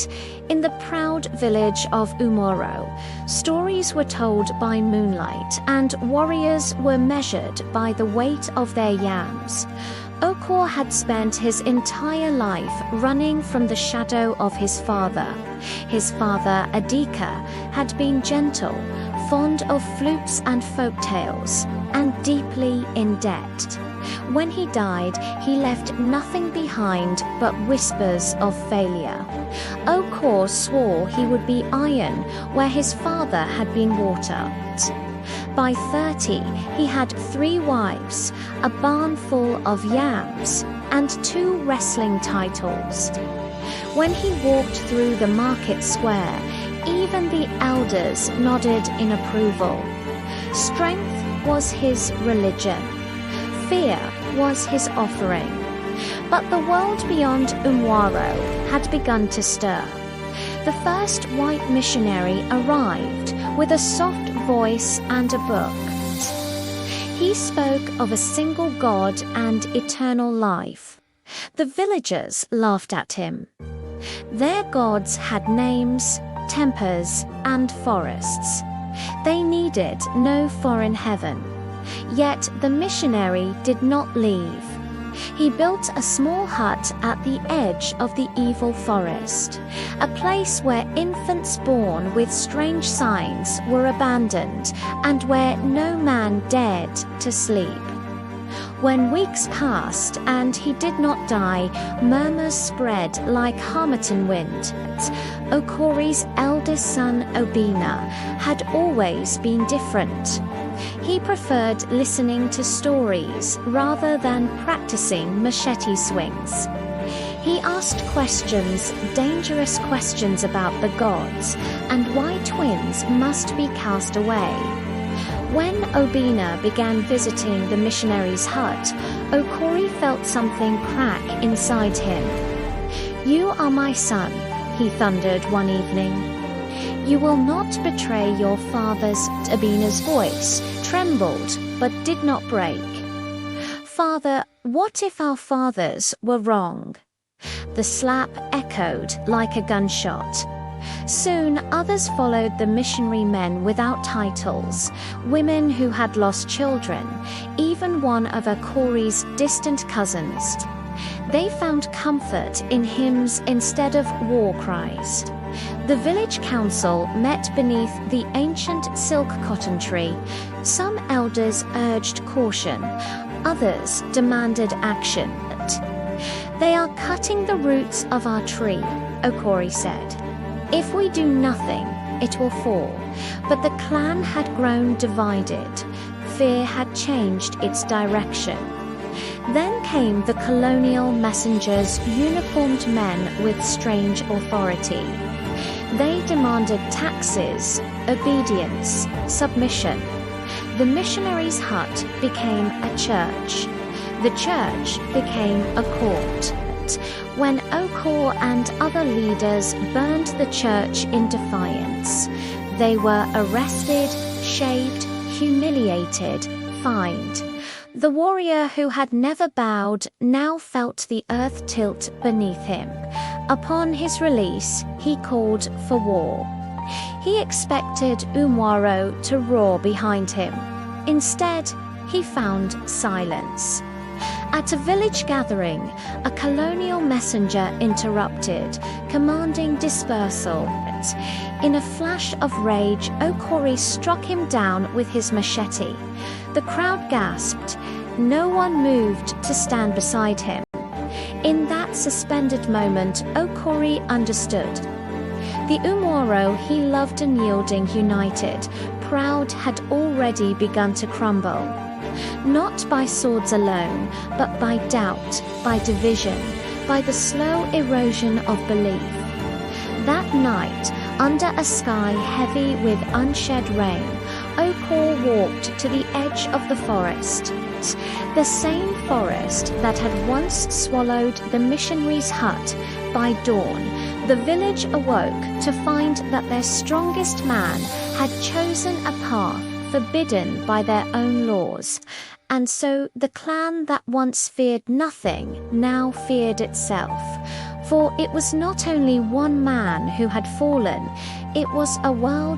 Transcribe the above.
night, in the proud village of Umoro, stories were told by moonlight and warriors were measured by the weight of their yams. Okor had spent his entire life running from the shadow of his father. His father, Adika, had been gentle, fond of flutes and folk tales, and deeply in debt. When he died, he left nothing behind but whispers of failure. Okor swore he would be iron where his father had been water. By 30, he had 3 wives, a barn full of yams, and 2 wrestling titles. When he walked through the market square, even the elders nodded in approval. Strength was his religion. Fear was his offering. But the world beyond Umwaro had begun to stir. The first white missionary arrived with a soft voice and a book. He spoke of a single God and eternal life. The villagers laughed at him. Their gods had names, tempers, and forests. They needed no foreign heaven. Yet the missionary did not leave. He built a small hut at the edge of the evil forest, a place where infants born with strange signs were abandoned and where no man dared to sleep. When weeks passed and he did not die, murmurs spread like Harmattan wind. Okori's eldest son, Obina, had always been different. He preferred listening to stories rather than practicing machete swings. He asked questions, dangerous questions about the gods and why twins must be cast away. When Obina began visiting the missionary's hut, Okori felt something crack inside him. "You are my son," he thundered one evening. "You will not betray your father's." Obina's voice trembled but did not break. "Father, what if our fathers were wrong?" The slap echoed like a gunshot. Soon others followed the missionary men without titles, women who had lost children, even one of Okori's distant cousins. They found comfort in hymns instead of war cries. The village council met beneath the ancient silk cotton tree. Some elders urged caution, others demanded action. "They are cutting the roots of our tree," Okori said. "If we do nothing, it will fall." But the clan had grown divided. Fear had changed its direction. Then came the colonial messengers, uniformed men with strange authority. They demanded taxes, obedience, submission. The missionary's hut became a church. The church became a court. When Okor and other leaders burned the church in defiance, they were arrested, shaved, humiliated, fined. The warrior who had never bowed now felt the earth tilt beneath him. Upon his release, he called for war. He expected Umwaro to roar behind him. Instead, he found silence. At a village gathering, a colonial messenger interrupted, commanding dispersal. In a flash of rage, Okori struck him down with his machete. The crowd gasped. No one moved to stand beside him. In that suspended moment, Okori understood. The Umwaro he loved and yielding united, proud, had already begun to crumble. Not by swords alone, but by doubt, by division, by the slow erosion of belief. That night, under a sky heavy with unshed rain, Okor walked to the edge of the forest. The same forest that had once swallowed the missionary's hut. By dawn, the village awoke to find that their strongest man had chosen a path forbidden by their own laws, and so the clan that once feared nothing now feared itself. For it was not only one man who had fallen, it was a world